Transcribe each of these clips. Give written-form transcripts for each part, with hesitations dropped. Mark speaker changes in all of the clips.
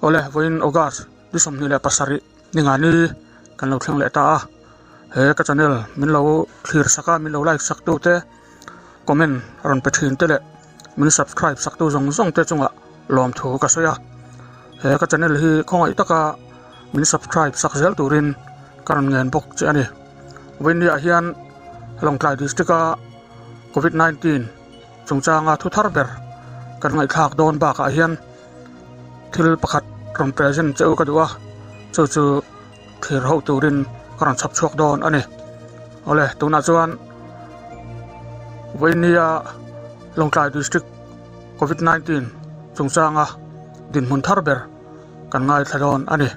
Speaker 1: ole voin ogas di som ni le pasari ni nga ni kan lo thleng le ta he ka channel min lo thlir saka min lo like sak tu te comment ron pe thin te le min subscribe sak tu zong zong te chunga lom thu ka soya he ka channel hi khongai taka min subscribe sak zel turin karon ngen bok che ani voin ni a hian Longtlai district a COVID-19 chungchanga thu thar ber kan ngai thak don ba ka hian thil pakhat ron present cheu ka duwa chu thir ho turin karon chap chuak don ani ole tuna chuan voinia Longtlai district COVID-19 chungchanga din mun thar ber kan ngai thadon ani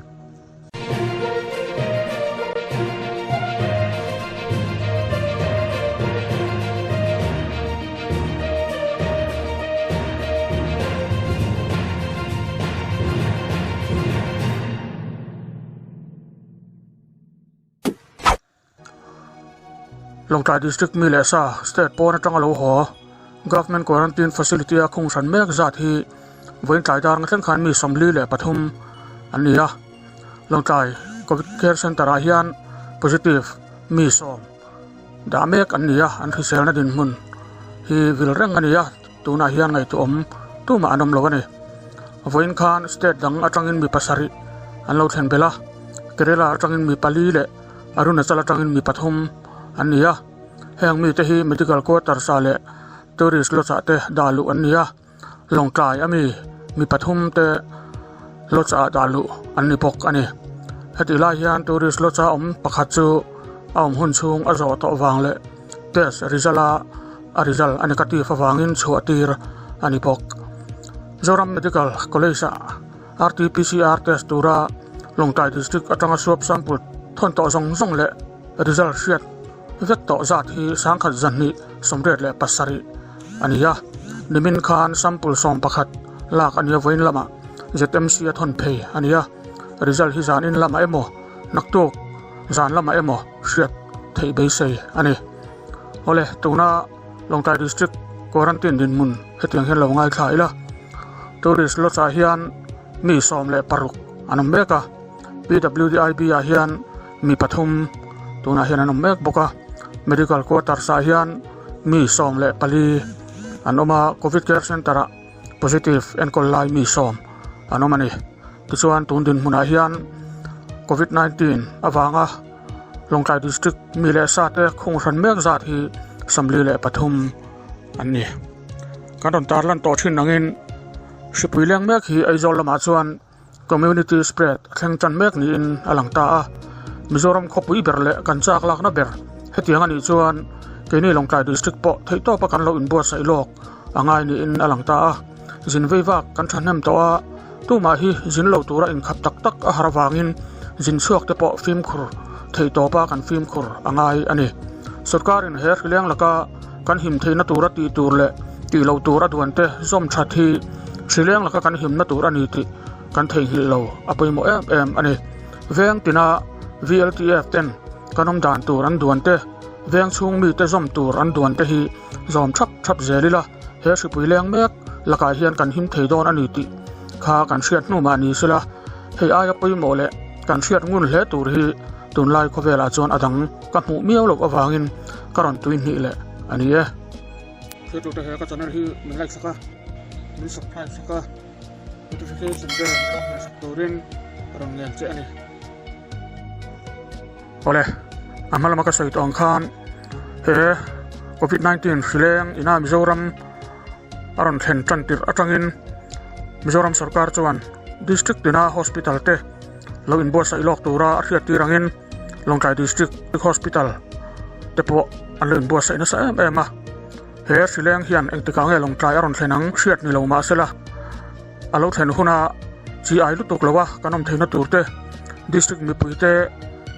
Speaker 1: Longtlai district mi le sa state pon atang alo ho government quarantine facility a khung san mek zat hi voin tlai dar ngathen khan mi somli le pathum ania Longtlai covid care center a hian positive mi som da mek ania an thi sel na din mun hi vil reng ania tuna hian ngai tu om tu ma anom lo ani voin khan state dang atangin mi pasari an lo thlen bela kerala atangin mi pali le arunachal atangin mi pathum ania heng mi te hi medical quarter sa le tourist lo cha te dalu ania Longtlai ami mi pathum te lo cha dalu ani pok ani heti la hian tourist lo cha om pakhat chu aum hun chung a zo to wang le test result ani kati fa wangin chu atir ani pok Zoram Medical College RT-PCR test tura Longtlai district atanga swab sample thon to zong le result siat vek to zat hi sangkhat zanni somret le pasari ania nimin khan sample som pakhat lak ania voin lama ZMC a thon phei ania result hi zan in lama emo naktok zan lama emo hriat thei be sei ani ole tuna Longtlai district quarantine din mun hetiang hen lo ngai thlai la tourist lo cha hian mi som le paruk anam meka PWDIB a hian mi pathum tuna hian anam mek boka medical quarter sa hian mi som le pali anoma covid care center a positive en kollai mi som anomani tichuan tundin huna hian covid-19 awanga Longtlai district mi le sa te khung ran mek zat hi samli le pathum anni karon tarlan to thin angin shipui leng mek hi aizol lama chuan community spread thleng chan mek ni in alangta a Mizoram khopui berle kan chak lak na ber hetiang ani chuan keni Longtlai district po theito pa kan lo in bo sai lok angai ni in alangta a jin veiwak kan thanem to a tu ma hi jin lo tura in khap tak a harwangin jin chuak te po film khur theito pa kan film khur angai ani sarkar in her leng laka kan him theina tura ti tur le ti lo tura duante zom thathi sileng laka kan him na tur ani ti kan thei hil lo apoi mo em ani veng tina VLTF ten kanom dan tur an duante veng chung mi te zom tur an duante hi zom thap zelila he sipui leng mek laka hian kan him thei don ani ti kha kan hriat nu ma ni sila hei aya poi mo le kan hriat ngun hle tur hi tunlai khowela chuan adang ka hmu miau lo awangin karon tuin hi le ani e se tu te he ka channel hi min like saka min subscribe saka notification bell ka sak turin karon ngen che ani ole amal maka soi tong khan he covid-19 sileng ina Mizoram aron thlen chantir atangin Mizoram sarkar chuan district dina hospital te lo in bo sai lok tura hriat tirangin Longtlai district hospital te po an lo in bo sai na sa em a he sileng hian engtika nge Longtlai aron thlenang hriat ni lo ma sela alo thlen huna chi ai lutuk lowa kanom theina turte district mi puite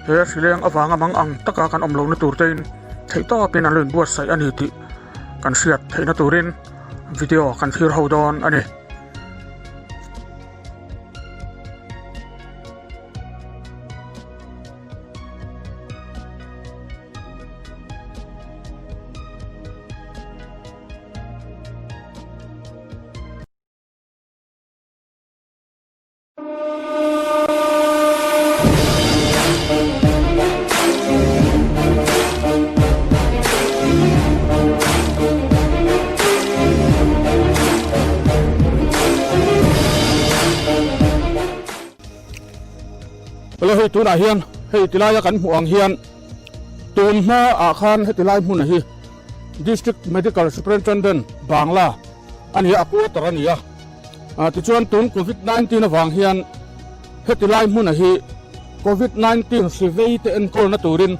Speaker 1: he sileng awanga mang ang taka kan omlo na turtein theito pin an loin buat sai ani ti kan hriat theina turin video kan thir ho don ani แล้วให้ตัวไหนเฮียนให้ติลายกันห่วงเฮียนตูนมาอาคารให้ติลายมุ่นให้ District Medical Superintendent บางละอันนี้อากูตระนี่ที่ชวนตูน COVID-19 นะวางเฮียนให้ติลายมุ่นให้ COVID-19 สิเวทเอ็นโคลนตูริน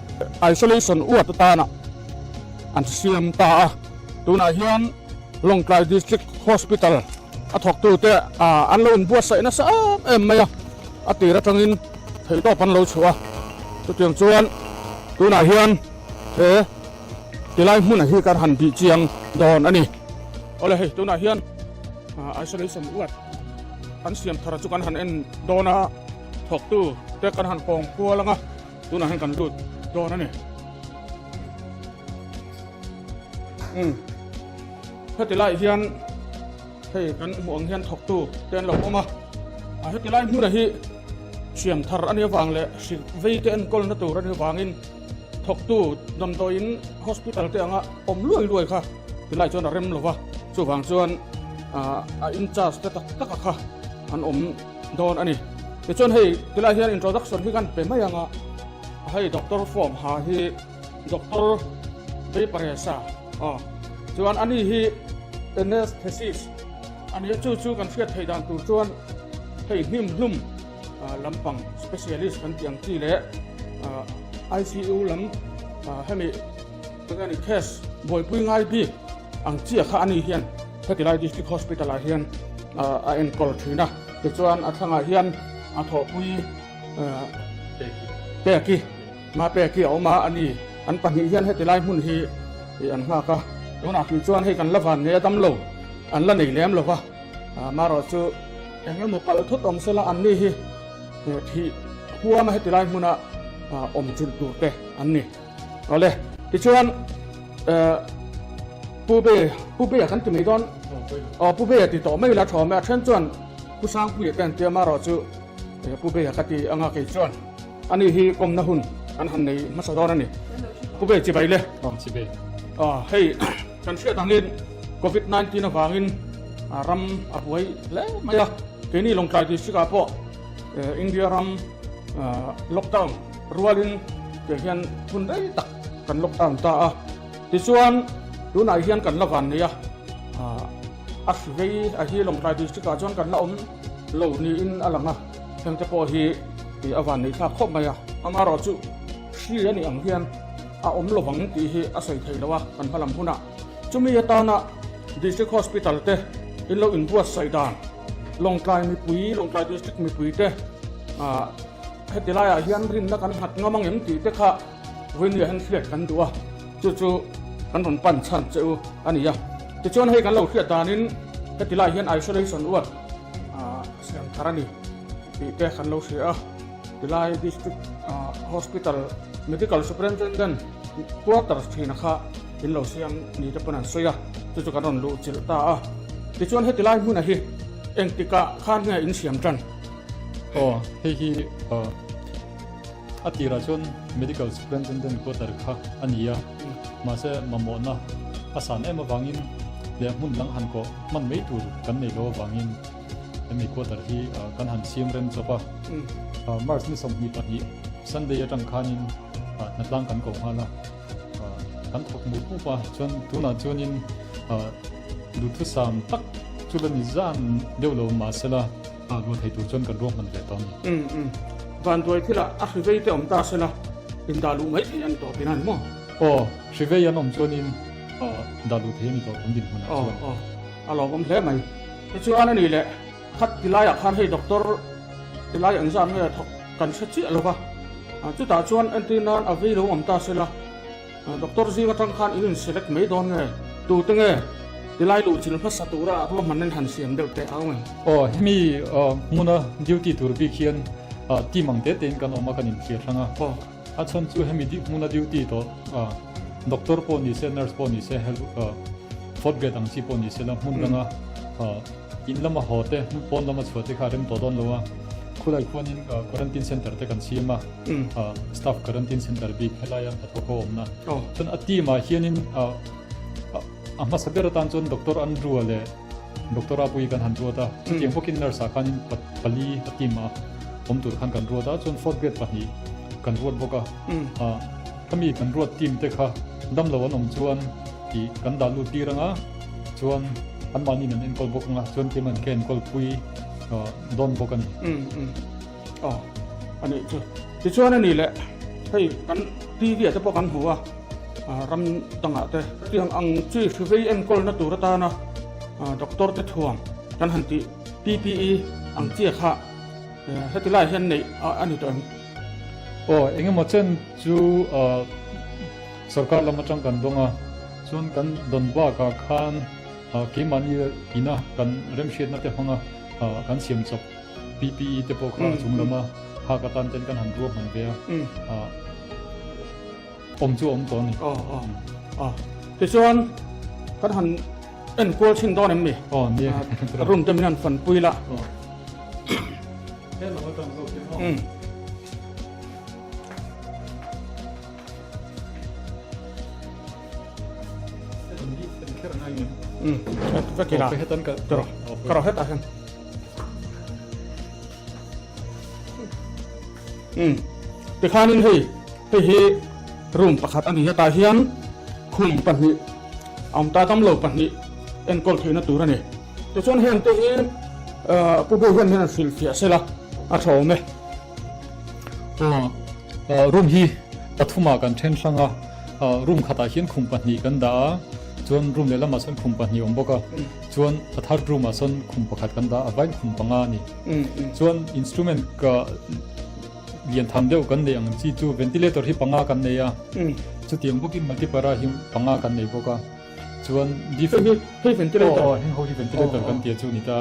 Speaker 1: isolation อวดตานะอันเสียมตาตัวไหนเฮียนลงไกล District Hospital อัฐกตัวเตะอันลงบัวใส่นะสักไม่อะตีระจังอินเห็นต่อพันโลชัวตัวเตียงชวนตัวไหนเฮียนตีไล่มุ่นให้การหันดีเจียงดอนอันนี้เอาเลยตัวไหนเฮียนisolation อวดอันเสียมทาราจุกันหันเอ็นดอนะถกตู้เตะกันหันกองกลัวแล้วไงตัวไหนหันกันดูดอนอันนี้ถ้าตีไล่เฮียนให้กันห่วงเฮียนถกตู้เต้นหลบออกมาถ้าตีไล่มุ่นให้เสียมทาราอันนี้วางเลยสิเวทเอ็นโคลนตูรันนี้วางอินถกตู้ดอนโตอิน hospital เตียงรวยค่ะตีไล่จนเร็มหรอวะช่วงส่วนอินจัสเตตักค่ะอันโดนอันนี้เดี๋ยวจนให้ตีไล่เฮียน introduction ที่กันเป็นไม่ยังให้ด็อกเตอร์ฟอร์มหาให้ด็อกเตอร์เบย์ปาร์เรซ่าส่วนอันนี้ให้ anesthesis อันนี้จู่ๆกันเสียให้ดันตัวส่วนให้นิ่มนุ่มลำปัง specialist กันเตียงที่เละICU ลำให้มีตัวนี้เคสบ่อยปุ้ยง่ายบีอังเจียข้าอันนี้เฮียนถ้าที่ไร District Hospital เฮียนเอ็นกอลทีนะเดี๋ยวส่วนอันทางเฮียนถอปุ้ยเปกี้มาเปกี้เอามาอันนี้อันปัญหาเฮียนให้ที่ไรมุ่นฮีอันมากก็ตัวนักที่ส่วนให้กันละวันเนี่ยดำโลอันละหนึ่งเลี้ยมหรอวะมารอจูอย่างนี้หมดปลาทุกองเสละอันนี้ฮีที่หัวมาให้ที่ไรมุ่นจุดตัวเตะอันนี้เอาเลยที่ชวนผู้เบย์ขันจะมีตอนผู้เบย์ติดต่อไม่ละถอแม่เช่นชวนผู้สร้างผู้ใหญ่เป็นเตรียมมารอจูผู้เบย์กันที่อ่างเกยชวนอันนี้ฮีกรมนาหุ่นอันหันในมาสดอนั่นนี่ผู้เบย์จีบไปเลย
Speaker 2: จีบ
Speaker 1: ให้กันเชื่อทางนี้โควิด-19 นะฟังอินรำป่วยแล้วไม่ละเกนี่ลงใจที่สิงคโปร์อินเดียรำล็อกดาวน์รัวลินเกี่ยนทุนได้ตักกันล็อกดาวน์ตาที่ส่วนดูนายเฮียนกันละวันนี้อัศวินที่ลงใจที่สิงคโปร์กันละเหล่านี้อินอะไรนะเพียงจะพอที่อวันนี้ถ้าครบไหมมารอจูชี้นี่อังเฮียนระวังที่อาศัยไทยแล้ววะกันพลังพุ่นะจุมีตานะ District Hospital เตอินเราอินบัวใส่ดานลงใจมีปุ๋ยลงใจ District มีปุ๋ยเตให้ตีไล่เฮียนรินนักการหัดงามังยังตีเตะเว้นยังเสียกันตัวจู่กันผลปั่นชันเจ้าอันนี้จะชวนให้กันเราเครียดตานินให้ตีไล่เฮียน isolation อวดเสียงคารานีตีเตะกันเราเสียตีไล่ District Hospital Medical Superintendent ตัวตัดสินนะคะอินเราเสียงนี่จะเป็นอะไรจู่กันเราจิตตาจะชวนให้ตีไล่มุ่นอะไรเองติกะข้างเงยอินเสียมจัน
Speaker 2: ให้อาทิราชน medical superintendent ก็ตัดค่ะอันนี้มาเสมาโมนะอาสามาฟังอินเลี้ยงหุ่นหลังหันก็มันไม่ถูกกันในโลกฟังอินอันนี้ก็ตัดที่กันหันเสียมเรนจบมาร์สนี่สมหิตอันนี้สันเดียจังคันินนัดลังกันก็มาละกันถกมุดปุ๊บจนตัวนั้นจนินดูทุสามตักจุลนิจานเดี๋ยวเรามาเสละวันที่ตัวจนกันร่วมมันเลยตอนนี้
Speaker 1: วันตัวที่ละอาชีพที่อมตาเสละอินดาลูไม่ยันตัวเป็นอันมั้ง
Speaker 2: ชีวิตยันอมจนินดาลูเทนี่ตัวคนดินคนนั้น
Speaker 1: เราผมเท่ไหมช่วงนั้นนี่แหละคัดที่ไล่ขันให้ด็อกเตอร์ที่ไล่อันซันเนี่ยกันเสียหรือเปล่าจุดตาชวนอันที่นั้นอาวิโรอมตาเสละด็อกเตอร์ซีก็ทั้งขันอินเสล็กไม่โดนไงดูตั้งไงที่ไล่ลูกจินพัสดุระเพราะมันนั่นหันเสียงเดือดแต่เอาไง
Speaker 2: มีมุนะดิวตี้ตัวปีเขียนที่มังเตตินกันออกมากันอินเขียนทั้งฉันจู่ให้มีมุนะดิวตี้ตัวด็อกเตอร์ปอนิเซนเนอร์สปอนิเซเฮลฟอร์ดเกตังซีปอนิเซละมุนกันอินละมาหอเตปอนละมาช่วยที่ขาริมตัวดอนเลวะคุณไอ้คนอินควอรันตินเซ็นเตอร์เตกันซีมาสตาฟควอรันตินเซ็นเตอร์บิ๊กเฮลายาตัดโคมนะจนอดีมาเฮียนินมาสักเดือนตอนจนด็อกเตอร์อันรัวเลยด็อกเตอร์อาปุยกันหันรัวตาที่ยังพวกอินเนอร์สาขานินปัลลีอดีมา ผมตัวคันกันรัวด้าจนฟอร์ดเกตปะนี้กันรัวบอกก็มีกันรัวทีมเตะค่ะดำละวันชวนที่กันดาลูตีรังชวนอันมานี่นั่นเองกอลบอกชวนที่มันเกนกอลปุยโดนบอกกัน
Speaker 1: อ๋ออันนี้ที่ชวนนั่นนี่แหละให้กันที่เดียจะบอกกันหัวรำต่างหากแต่เรื่องอังชื่อคือเอ็นกอลนัตุรตานะด็อกเตอร์จะทวงกันหันติ PPE อังเจียค่ะให้ที่ไล่เห็นในอันนี้ตัว
Speaker 2: โอ้เองมาเช่นจูสกัดลำจังกันดงส่วนกันดนบ้ากับขันเกี่ยมันยีน่ะกันเริ่มเชื่อนักเตะฟังกันเสียมศพ PPE เตะพวกเราจุ่มละมาหากตันเต้นกันหันรวมหันเบียอมจูอมตัวนี่
Speaker 1: ที่ส่วนกันหันเอ็นกอลชินดอนนี่
Speaker 2: นี่
Speaker 1: รุ่นเต็มนั่นฝันปุยละก็กีฬาก็เราเฮ็ดอะไรแต่ข้านี่ให้รุ่มประคัดอันนี้ตาเฮียนคุมปันนี้เอาตาตำโลปันนี้เอ็นกอลเทนตัวนี่แต่ส่วนเฮียนตัวนี้ผู้บริหารนั่นฟิลเฟียเสละอาชมไหม
Speaker 2: รุ่มฮีปฐุมากันเช่นสังรุ่มขตาเฮียนคุมปันนี้กันดาจวนรุ่มเลละมาส่วนคุมปันนี้อมบอกจวนอัฐารุ่มมาส่วนคุมประคัดกันดาอวัยคุมปังานี่จวนอินสตูเมนต์ก็เรียนทำเดียวกันเลยอย่างที่จูเวนติเลเตอร์ที่ปังากันเนี่ยจุดที่อมบอกกินมัลติปาราหิมปังากันเนี่ยบอกจวนดิฟ
Speaker 1: ให้เวนติเลเตอร์
Speaker 2: ให้เขาที่เวนติเลเตอร์กันเดียวจูนี่ตา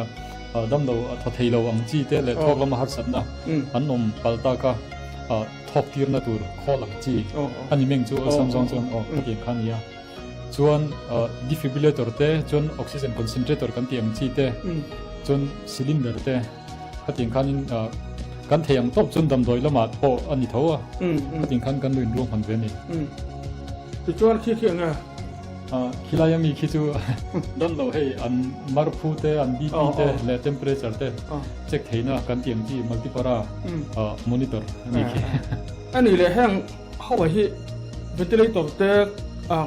Speaker 2: ดำเราทัดให้เราอังจีเตะทอกเรามาหัดสันนะอันนมปัลตากาทอกทีร์นาตูร์ข้อหลังจีอันนี้เมงจูซัมซุงจวนเกี่ยงขันยาจวนดิฟิบริเลเตอร์เตะจวนออกซิเจนคอนเซนเทรเตอร์กันเตียงจีเตะจวนซิลินเดอร์เตะเกี่ยงขันกันเทียงตบจนดำโดยละมาโออันนี้เท่าเกี่ยงขันกันลื่นร่วงหันเวนี่
Speaker 1: จวนขี้เกียง
Speaker 2: คิลายังมีคิดจูดันเราให้อันมาร์พูเตอันบีพีเตและเทมเปอเรเจอร์เตเช็คเห็นนะกันเตียงที่มัลติปารามอนิเตอร์นี่คือ
Speaker 1: อันนี้เลยแห้งเข้าไปที่เวนติเลเตอร์เต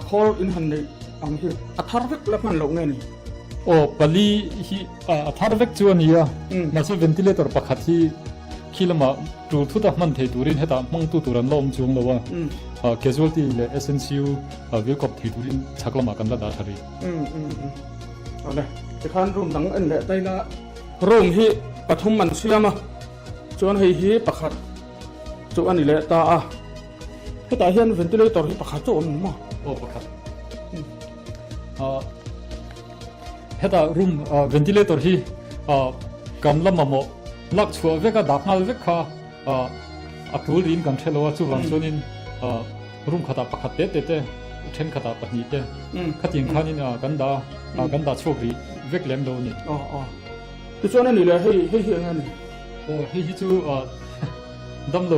Speaker 1: คอลอินฮันนี่อันที่อัฐารเวกแล้วมันลงไงนี่
Speaker 2: โอ้ปลีที่อัฐารเวกจวนนี่มาสู่เวนติเลเตอร์ปกติคิลมาตูทุตมันเทตูรินเฮตามังตูตุรันลมจงแล้วว่าcasualty เลย essential วิวกับเทตูรินชักละมากันละดาทารี
Speaker 1: เอาเลยจะขันรุ่มหนังอันเดะได้ละรุ่มที่ปฐมมันเสียมาจวนให้ฮีประคัดจวนนี่แหละตาให้ตาเห็นเวนติเลเตอร์ที่ประคัดจวนมั้ง
Speaker 2: โอ้ประคัดให้ตารุ่มเวนติเลเตอร์ที่กำลังมาโมลักชัวเวกดักนาเวกค่ะอักรูลินกันเชลว่าจูวันจนินรุ่มขตาประคัดเตะเช่นขตาปนิเตขัดยิงขันนี่กันดาโชคดีเวกเลี้ยงโดนี่
Speaker 1: คือช่วงนั้นนี่เลยให้เฮียงานนี่
Speaker 2: โอ้ให้ฮิจูดำโล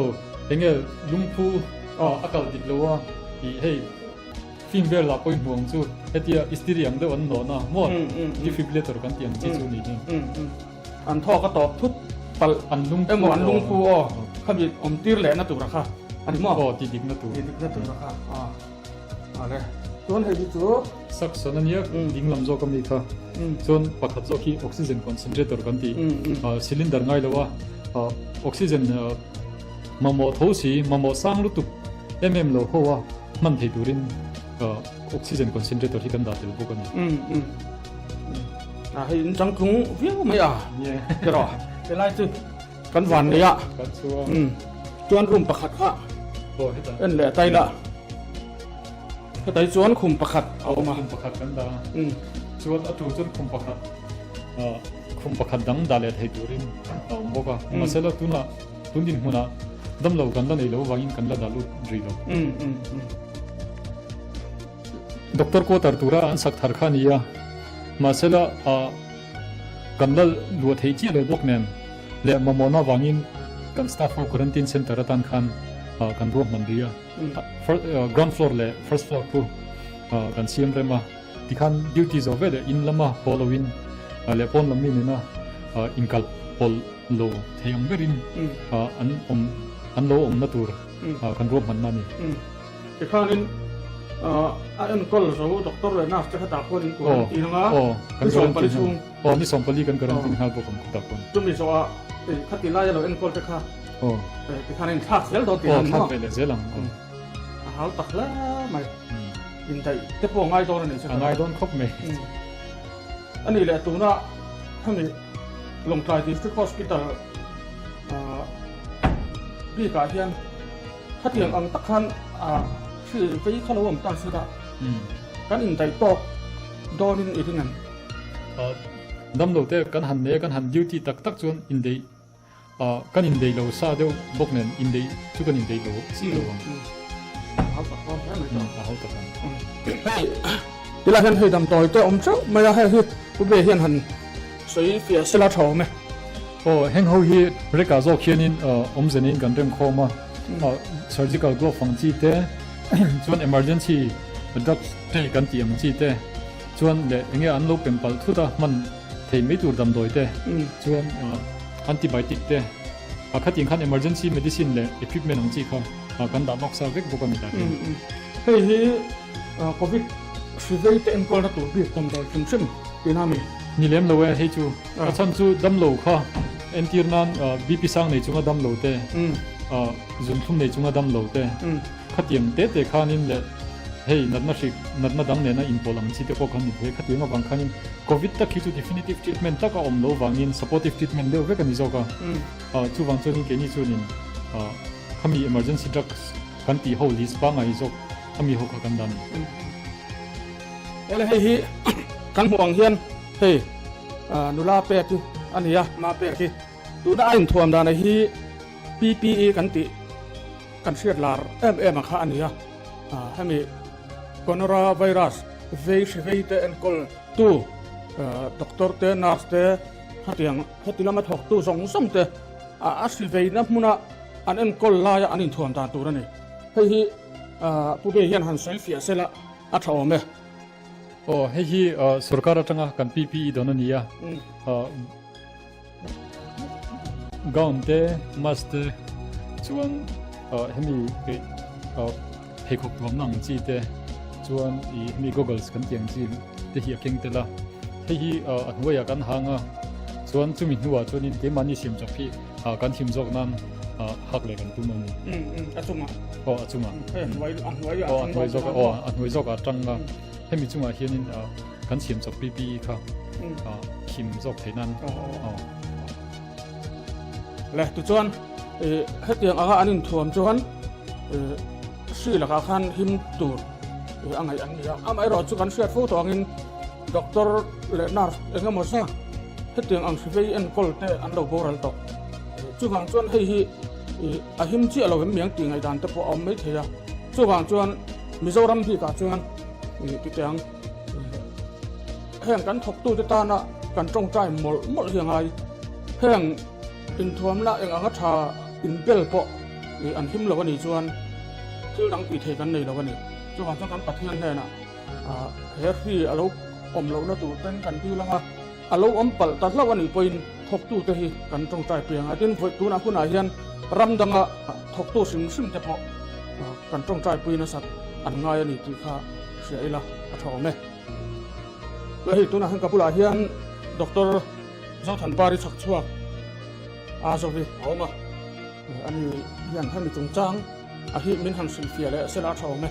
Speaker 2: เองลุงพูอากาศติดโลว่าให้ฟิล์มเบลล์ปอยห่วงจูเฮียอิสติริยังเดวันโนนะมั่วดิฟิบเลเตอร์กันเตียงจีจูนี่
Speaker 1: อันท่อก็ตอบทุกปัลอันลุงอันลุงพูขมิอมตีร์แหล่นตุระค่ะอันนี้มั่ว
Speaker 2: ติดิกนตุ
Speaker 1: ระค่ะอะไรส่วนให้ดิจู
Speaker 2: สักส่วนนี้ดิ้งลำโจกมีค่ะส่วนปักขัดโจกี้ออกซิเจนคอนเซนเทรเตอร์กันตีซิลินเดอร์ง่ายเลยว่าออกซิเจนมาโมทสีมาโมสร้างลุตุโลหัวมันเทตูรินออกซิเจนคอนเซนเทรเตอร์ที่กันดาติลบุกัน
Speaker 1: ให้จังกุ้งวิ่งไม่จะรอเป็นไรจุดกันหวานเลยจวนคุมประคัดค่ะเอ็นแหละใจละแต่จวนคุมประคัดเอามา
Speaker 2: ประคัดกันดาจวนอัตุจวนคุมประคัดดังดาเลทให้ดูรินบอกว่ามาเสร็จตุนดินหัวน่ะดำเรากันละในเราวางินกันละดาลุรีเราด็อกเตอร์โคตรตุระอันสักทาร์ขานียมาเสร็จกันละลัวเทียจีเลยบอกเนี่ยและมาโมนาวางินกันสตาฟควอรันตินเซ็นเตอร์ตันขันกันรวมมันเดียground floor เลย first floor กูกันเสียมเลยมาที่ขัน duties of it อินละมา following และปนละมินนะอินกัลพอล โลเทียงเบรินอันโลนาตูร์กันรวมมันนั่นนี่
Speaker 1: ที่ข้านินอันก็เราด็อกเตอร์เลยนะจะขัดตาคนกูอีน้อง
Speaker 2: กันส่งไปชุมนี่ส่งไปลีกันกันตินฮัลบุกกันตักคน
Speaker 1: จุ่มนี่สว่าขัดตีลายเราเอ็นก็จะข้าที่ข้านินทักเซลตัวตีน
Speaker 2: ทักไปเลยเซลัง
Speaker 1: หาตักแล้วไม่ยินใจแต่พวกง่ายตัวนี่ใช่ไหม
Speaker 2: ง่ายโดนครบไหม
Speaker 1: อันนี้แหละตัวน่ะท่านนี่ลงทายที่ที่ฮอสพิทอลพี่กาเฮียนถ้าเทียงอังตักขันชื่อไปข้าเราผมตั้งสุดากันอินใจตกโดนอินอีกงั้น
Speaker 2: ดำโลเตกันหันเนกันหันยูที่ตักจวนอินเดียกันอินเดียเราซาเดียวบกเนนอินเดียทุกันอินเดียเราซีเรา
Speaker 1: เขาตักกันใช่ไหม
Speaker 2: เขาตักกัน
Speaker 1: ที่เราเห็นให้ดำต่อยแต่อมเจ้าไม่ได้ให้ผู้เบี้ยเห็นหันสวยเฟียสละชาวไหม
Speaker 2: เห็นเขาฮีเรียกว่าเขียนอมเซนินกันเรื่องโคมาsurgical glove ฟังจีเต้ส่วน emergency ดับเตะกันตีมจีเต้ส่วนเด็กอันลูกเป็นปัลทุดามันเทไม่ตูดำโดยเต้ส่วนantibiotic เต้ขัดยิงขัน emergency medicine เลย equipment ของจีเขากันดับล็อกซาเวกบุกันไม่ได้
Speaker 1: เฮ้ยโควิดสิบเอ็ดเอ็นก็ระตัวบีบดำโดยชุ่มชุ่มปีน่ามี
Speaker 2: นี่เลี้ยงเราเว้ยให้จูฉันจูดำโลค่ะเอ็นทีนั้นBP สังในจุงดำโลเต้จุนทุ่มในจุงดำโลเต้ขัดยิงเตะข้านินเลยเฮ้ยนัดมาดำเนี่ยนะอินโพลังซีเตปกันนี่เฮ้ยขัดยิงมาบางครั้งโควิดตะคิดจู definitive treatment ตะก็อมโลบางนิน supportive treatment เดียวเวกันนี่โจก็จูบางจูนี่เกนี่จูนินเขามี emergency drugs กันตี whole list บางไงโจเขามีหกกันดำ
Speaker 1: อะไรให้ฮีกันห่วงเฮียนเฮ้ยนุลาเป็ดที่อันนี้มาเป็ดที่ดูได้อินทวมดานฮี PPE กันติกันเสียดลาร์มาค่ะอันนี้ให้มีโคโรนาไวรัสเวชเวทเอ็นกอลตู้ด็อกเตอร์เตนัสเตฮัตยังฮัตติลามาถกตู้ส่งสมเตอาศิเวนับมุนะอันเอ็นกอลลายอันอินทวมดานตัวนี้ให้ฮีผู้เบี้ยเฮียนหันเซลฟี่เสละอัฐาวเม
Speaker 2: ให้ฮีสุรการจังกัน PPE ดอนนี่กาวน์เตมัสเตชวนให้มีให้ครบรวมนั่งจีเตชวนมี Google กันเตียงจีเตะเฮียเก่งเตละให้ฮีอันวัยกันหางชวนจุมินหัวชวนนี่เกมันนี่ชิมจบพี่กันชิมจบนั้นหักเลยกันตุ้มนี่
Speaker 1: อัจุมา
Speaker 2: อัจุมา
Speaker 1: อันวัย
Speaker 2: จบอันวัยจบจังให้มีจุมาเฮียนี่กันชิมจบปีค่ะชิมจบเท่านั้น
Speaker 1: เลยตุจวนให้เตียงอันนี้ทวมจวนสื่อหลักการหิมตูอันไหนอันนี้ไม่รอจุกันเสียฟูตัวงินด็อกเตอร์เลนาร์เองก็มั่วให้เตียงอันสิเวย์อันกอลเตอันเราโบราณต่อจุกันจวนให้หิมจีเราเห็นเมียงตีไงดันแต่พอเอาไม่เทียจุกันจวนมิโซรัมที่กับจวนที่เตียงแห่งกันถกตู้จะตานะกันจงใจหมดยังไงแห่งอินทวมละเองอังชาอินเปลปะอันหิมเราวันนี้จวนที่หลังปีเทกันนี่เราวันนี้จุกันจวนกันปัดเทียนแน่น่ะเฮ้ยที่อาลูกอมเราหน้าตู้เต้นกันที่ละมาอาลูกอมปัลตัดละวันนี้เป็นถกตู้เตะกันจงใจเปลี่ยนอาทิตย์ฝนตู้น่ะคุณอาเฮียนรำดังถกตู้ซิมเฉพาะกันจงใจเปลี่ยนสัตว์อันง่ายนี่ที่ข้าเสียอีละอัฐาวเมแล้วที่ตู้น่ะให้กับผู้อาเฮียนด็อกเตอร์เจ้าทันปาริสักชัวอาโซฟีเอามาอันนี้ยังให้มีจงจังอาฮิมินหันสิลเฟียและเซลาชาวเม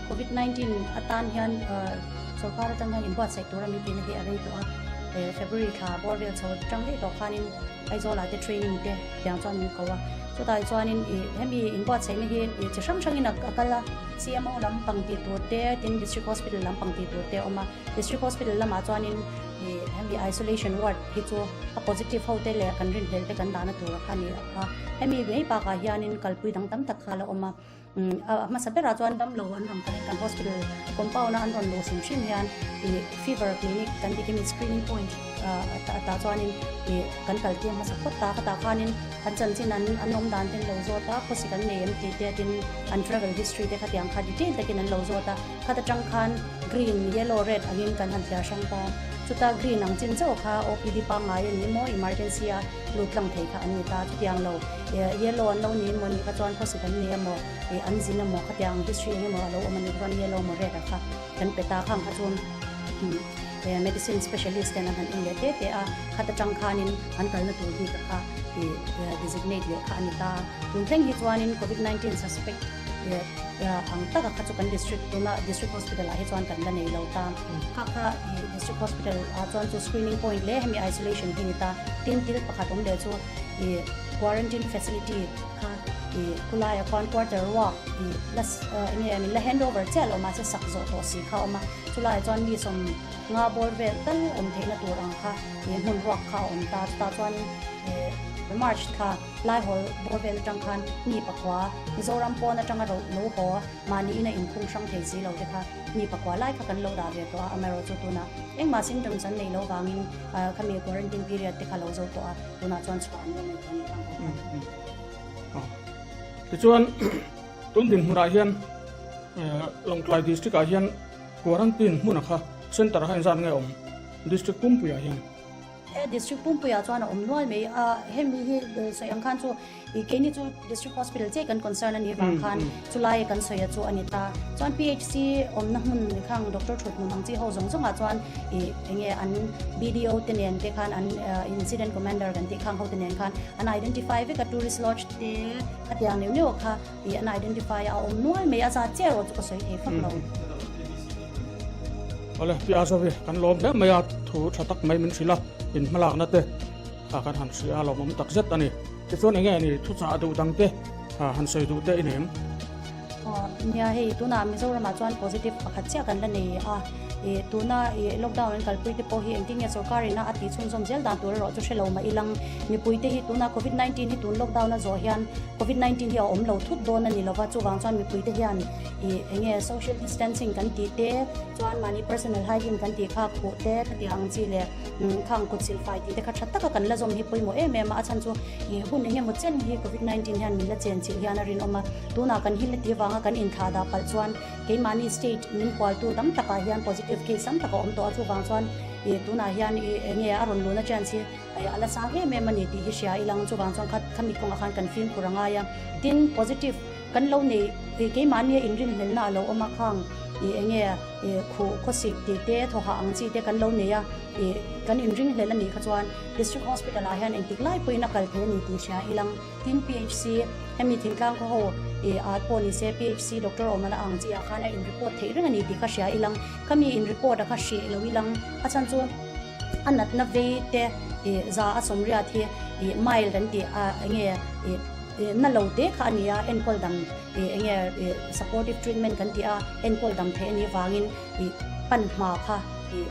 Speaker 3: COVID-19 อัตราเฮียนสุขภาพจังหันอินบัตเซกตัวมีปีนที่อะไรตัวFebruary ค่ะบริเวณชาวจังที่ต่อขานินไอโซลาเตเทรนนิ่งเดย์อย่างจวนนี้ก็ว่าสุดท้ายจวนนี้ให้มีอินบัตเซกนี่จะช่างอินอักละ CMO ลำปังตีตัวเดย์ที่ District Hospital ลำปังตีตัวเดย์ออกมา District Hospital ลำมาจวนนี้ให้มี isolation ward ที่ตัว positive เขาเตะกันรินเดลกันดานะตัวขานี้ให้มีไม่ปากเฮียนินกัลปุยตั้งตักขาแล้วออกมามาสับเปราจวนดำโลอันทำกัน hospital compound อันรอนโลสิมชิมยันfever clinic กันที่มี screening point ตาจวนนี้กันกัลที่มาสักพักตาขานินกันจันที่นั้นอันนมดานเป็นโลโซตาพอสิกันเนมที่เดียดินอัน travel history เด็กขัดยังขัดดีเทลแต่กินนั้นโลโซตาขัดจังคัน green yellow red อันนี้กันหันยาช่างตา ชุดตา green นังจินเจ้าค่ะ OPD ปังไงนี่โม emergency ลุกลังเทค่ะอันนี้ตาชุดยังเราyellow เรานี่มันนี่ก็จวนพอสิกันนี่โมอันจินโมขัดยัง history นี่โมเรามันนี่ก็ yellow โมเรดค่ะกันไปตาข้างขจวนmedicine specialist นั่นนั่นเองแต่ขัดจังขานินอันกันละตัวดีค่ะdesignate เลยค่ะอันนี้ตาถึงเร่งที่จวนนิน COVID-19 suspect ang taga kacukan district tuna district hospital ahi chuan kan la nei lo ta kha district hospital chuan chu screening point le hemi isolation hinita tin til pakhat om le chu quarantine facility kha kulaya quarter wa las ni ami la handover chel oma se sakzo to si kha oma chulai chuan mi som nga bor ve tal om theina tur ang kha mun rock kha om ta chuan March ค่ะไล่หัวบริเวณจังคันมีปะกว่ามิโซรัมปอนะจังเราโลหัวมานี่ในอินคุ้งช่างเทสีเราด้วยค่ะมีปะกว่าไล่กันโลดาเรียตัวอเมริกาตัวน่ะเอ็งมาซินจำสันในโลวางินขมีควอรันตินพีเรียดที่เขาเราตัวน่ะจวนสวรรค์ในตัวนี้
Speaker 1: ที่จวนต้นดินหัวเฮียนลงไกลดิสตริกอาเฮียนควอรันตินมุ่นค่ะเซ็นเตอร์ให้จานเงยดิสตริกปุ่มปุยอาเฮียน
Speaker 3: district ปุ่มปุยจวนอมน้อยไม่เห็นมีสายอังคารจูแค่นี้จู district hospital เจกัน concern อันนี้บางคันจุลายกันสายจูอันนี้ตาจวน PHC อมนักมุ่นข้างดรชุดมุ่งมังจีเขาส่งส่งมาจวนเงี้ยอัน BDO เตเนียนที่คันอัน incident commander กันที่ข้างเขาเตเนียนคันอัน identify วิกับ tourist lodge ที่ขัดอย่างนี้ค่ะอัน identify เอาอมน้อยไม่อาจจะเจ้าจุกสายเทฟังเรา
Speaker 1: อะไรที่อาสวะกันลมเนี่ยไม่อาจถูกชัดตักไม่มันสิละอินมาลักนั่นเต้ข้ากันหันเสียเราไม่ตักเซตอันนี้ที่ส่วนอย่างนี้ทุกสาดูดังเต้หันเสียดูเต้เนี่ย
Speaker 3: เนี่ยเฮ้ตัวน้ามิโซรามาจวน positive ขัดเสียกันแล้วเนี่ยตัวน่าล็อกดาวน์กันปุยที่พอเห็นที่เนี่ยสุขารีน่าอติชุนสมเจลด่านตัวเราจะเชลล์มาอีหลังมีปุยที่ตัวน่า COVID-19 ที่ตัวล็อกดาวน์น่าจ่อเฮียน COVID-19 ที่เอาเราทุบโดนนั่นนี่เราว่าจู่วางจวนมีปุยที่เฮียนเนี่ย social distancing กันตีเต้จวนมานี่ personal hygiene กันตีข้าขู่เต้ที่อังจีเลยข้างกุศลไฟตีเต้ขัดชัดตะกันละจอมฮิปุยโมเอเมมาอาจารย์จู่หุ่นเนี่ยหมดเส้นที่ COVID-19 เฮียนมีละเจนจีเฮียนรินออกมาตัวน่ากันหินที่วางกันอินทาดาปัจจุบันเกมานี่ state มินควอลตัวตั้มตะกาเฮียน positive case ตั้มตะกาอมตัวจู่วางจวนตัวน่าเฮียนเนี่ยอารมณ์ลุ้นอาจารย์สิอะไรสักอย่างเมมันนี่ที่เชียอีหลังจู่วางจวนขัดมีกงอาคารกันฟิล์มกุรังไงติน positive กันเราเนี่ยเกมานี่อินรินเห็นน่าเราออกมาข้างเนี่ยคู่ข้อสิทธิ์เต้ทหารจีเต้กันเราเนี่ยกันอินรินเห็นนี่ขจวน district hospital อาเฮียนเองติดไล่ปุยนักการเทนี่ที่เชียอีหลังติน PHC ให้มีถึงกลางเขาอาร์ตโพลิเซ PHC ดรอมาละอังจีอาคารอินรีพอร์ตเทเรื่องนี้ที่เขาเชียอีหลังเขามีอินรีพอร์ตเขาเชียเราอีหลังอาจารย์จูอันนั้นนับเวทจะอาสมเรียที่ไมล์ดันที่เนี่ยนั่นเราเด็กอันนี้เอ็นโคลดัมเนี่ย supportive treatment กันที่เอ็นโคลดัมเทนี่วางินปัญหาค่ะ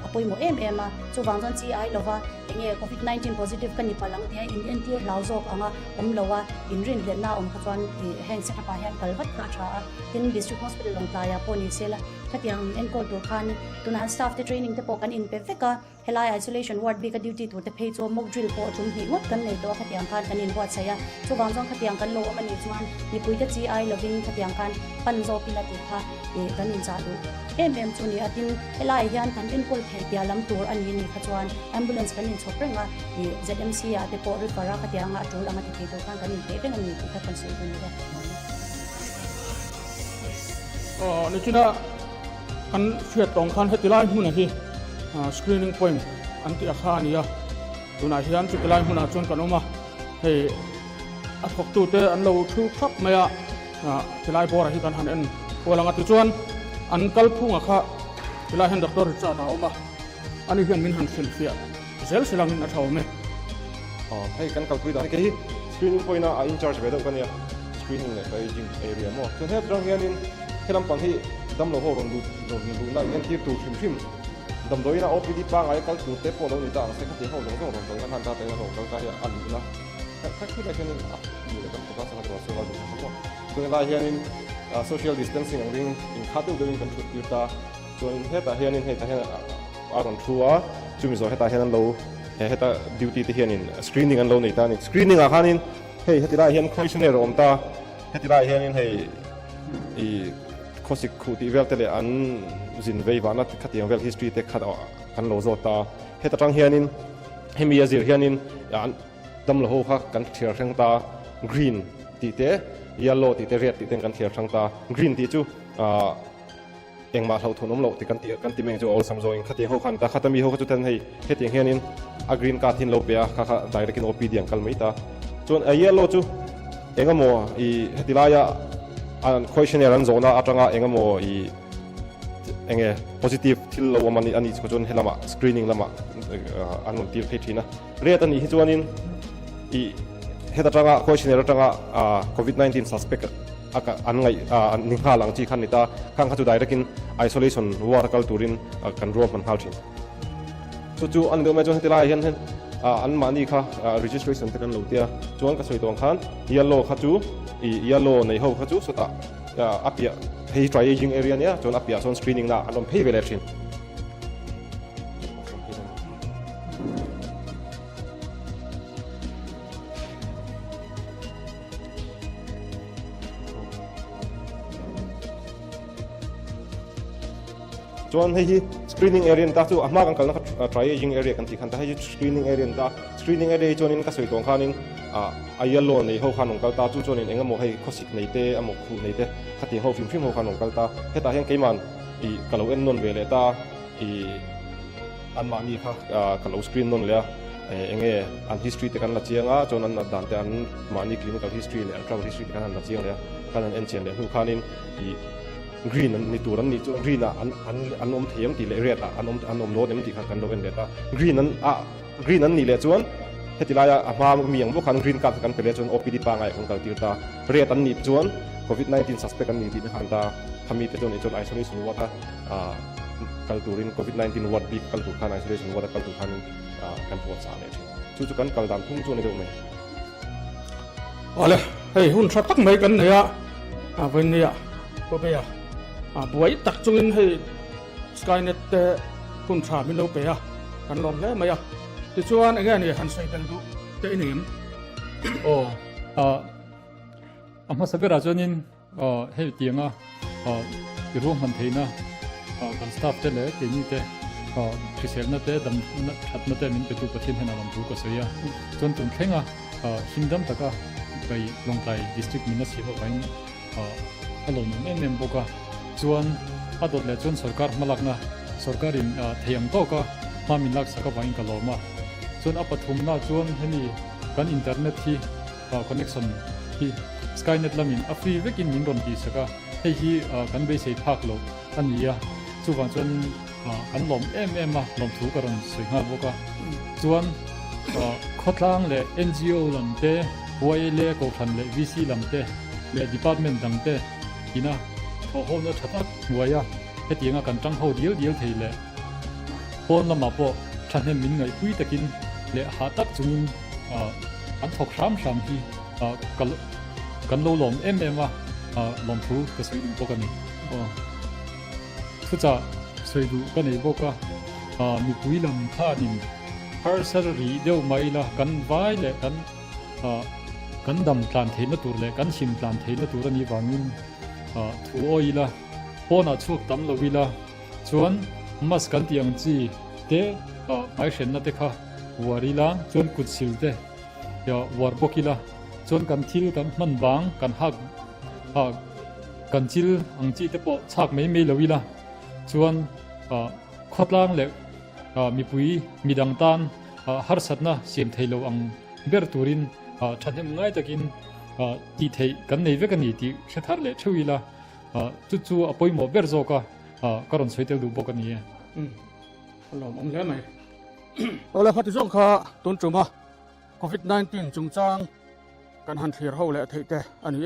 Speaker 3: apoy mo ma chu wangjon chi ai lova enge COVID-19 positive kan ni palang tia in tia lauzok anga lowa in rin le na khatwan heng se pa hen kalvat ka tha tin district hospital long ta ya poni sela khatiang en kol to khan tuna staff the training te pokan in pe veka helai isolation ward bi ka duty to te phe cho mock drill po chum hi wat kan nei to khatiang khan kan in wat saya chu wangjon khatiang kan lo amani chuan ni pui te chi ai loving khatiang khan panzo pilati kha kan in cha du chuni atin helai hian kan in kol the pia lam tur ani ni khachwan ambulance kan in choprenga ZMC ya te po ri para khatiang a tul anga te to kan in te ni ka kan sei ni da
Speaker 1: นี่ที่น่ะกันเฟียดตรงคันให้ติไลหุ่นที่screening point อันที่อาคารนี่อ่ะตัวไหนที่อันที่ติไลหุ่นจนกันออกมาให้อัดขกตัวเตอันเราทุกทับไม่อ่ะติไลบอร์ที่กันหันเอ็นวันหลังอัดจวนอันกัลพุ่งอ่ะค่ะติไลเห็นด็อกเตอร์จ่าออกมาอันนี้เห็นมินหันเซลฟี่เซลสิลังมินอัดเอาไหม
Speaker 4: ให้กันกัลพุ่งได้แค่ที่ screening point น่ะin charge ไปแล้วกันเนี่ย screening เนี่ยไปจริง area มั่วส่วนที่ตรงนี้ให้ลำปังที่ดำเราหัวรงดูไล่เงินที่ตูชิมดำโดยน่ะ OPD ปังไอ้กัลตูเตปโปเรานี่ต่างเส้นที่เขาลงกันทันตาเตะเรากันก็อันนี้นะแค่ที่ได้แค่นี้อยู่ในกันตัวสังกัดส่วนเราดูทั้งหมดส่วนเราเห็นsocial distancing อย่างนี้อินคาดูด้วยกันชุดยูตาส่วนเหตุเห็นเหตุอารมณ์ชัวจุดมีส่วนเหตุเห็นเราเหตุ duty ที่เห็น screening กันเราในตานี่ screening อาคารนี่เหตุได้เห็น questionnaire อมตาเหตุได้เห็นให้ข้อสิทธิ์ที่เวลเตเลอันจินเวย์วานัดขัดยังเวล history เตขัดกันโลโซตา he ta tang hianin hemi azir hianin an dam lo ho kha kan thiar thang ta green ti te yellow ti te red ti te kan thiar thang ta green ti chu engma hlo thunom lo ti kan ti meng chu all sam zoing khati ho khan ta khatami ho chu tan hei he ting hianin a green ka thin lo pe a kha direct in opd ang kal mai ta chon a yellow chu engamo I hetilaya an questionnaire an zona atanga engamo I enge positive thil lo mani ani chu chon helama screening lama anon tir thina red ani hi chuanin I heta tanga questionnaire tanga covid-19 suspect aka angai ningha lang chi khan nita khang kha chu direct in isolation ward kal turin kan ro man halthin chu an do ma chon hetila hian an mani kha registration te kan lo tia chuan ka soi tong khan yellow kha chu yellow nei ho kha chu sota apia hei try aging area nia chon apia son screening na anom phei vele thin chuan hei screening area ta chu ama kan kalna try aging area kan ti khan ta hei screening area chuanin ka soi tong khanin a yellow nei ho khanong kal ta chu chuanin engamo hei khosik nei te amo khu nei te khati ho phim ho khanong kal ta heta hian keiman I kalo en non vele ta I an mani kha kalo screen non le enge an history te kan la chianga chuan an dan te an mani clinical history le travel history te kan la chiang le kan an en chen le hu khanin I green ni turan ni chu green an om thiam ti le red an om lo dem ti khan kan do en le ta green an ni le chuan hetilaya ama mi ang bo khan green card kan pele chuan opd pa ngai kong kal tir ta red an ni chuan covid-19 suspect an ni ti khan ta khami te chuan isolation wata kal turin covid-19 ward bi kal tu khan isolation wata kal tu khan kan puat sa le chu kan kal dam thung chu ni do me
Speaker 1: ole hei hun tha tak mai kan ne ya ven ne ya ko pe ya buai tak chungin hei skynet te kun tha min lo pe ya kan lom le mai ya ti chuan enge ni han sai kan du te inim
Speaker 2: amma sabera jonin hei tianga rom han theina kan staff te le te ni te krisel na te dam na that na te min pe tu pathin hena lam thu ka soya chon tum khenga himdam taka bai longtai district min na sibo bain alon nem boka chuan adot le chon sarkar malakna sarkarin theyang to ka mamin lak saka bain ka loma chon apathum na chuan heni kan internet hi connection hi skynet lamin a free vekin min ron ti saka hei hi kan be sei phak lo ania chuwan chuan kan lom ma lom thu ka ron soi nga boka chuan khotlang le ngo lamte le ko than le vc lamte le department dangte ina ho na thatak waya hetianga kan tang ho dial theile phone lama po thanem min ngai pui takin le ha tak chungin an thok sam hi kan lo lom ma lom thu ka soi du bokani thucha soi du ka nei boka mi pui lam thanin har salary deu mai la kan vai le kan dam plan theina tur le kan sim plan theina tur ani wangin thu oila pona chuk tam lovila chuan mas kan tiang chi te ai shen na te kha warila chuan kutsil te ya war bokila chuan kan thil kan man bang kan hak kan chil ang chi te po chak mai lovila chuan khotlang le mi pui midang tan har satna siam theilo ang ber turin thanem ngai takin ti thei kan nei ve kan ni ti thethar le thuila chu apoi mo ber zo ka karon soitel du bokani
Speaker 1: lom om le mai ole khati zong kha ton chuma covid-19 chungchang kan han thlir ho le theite ani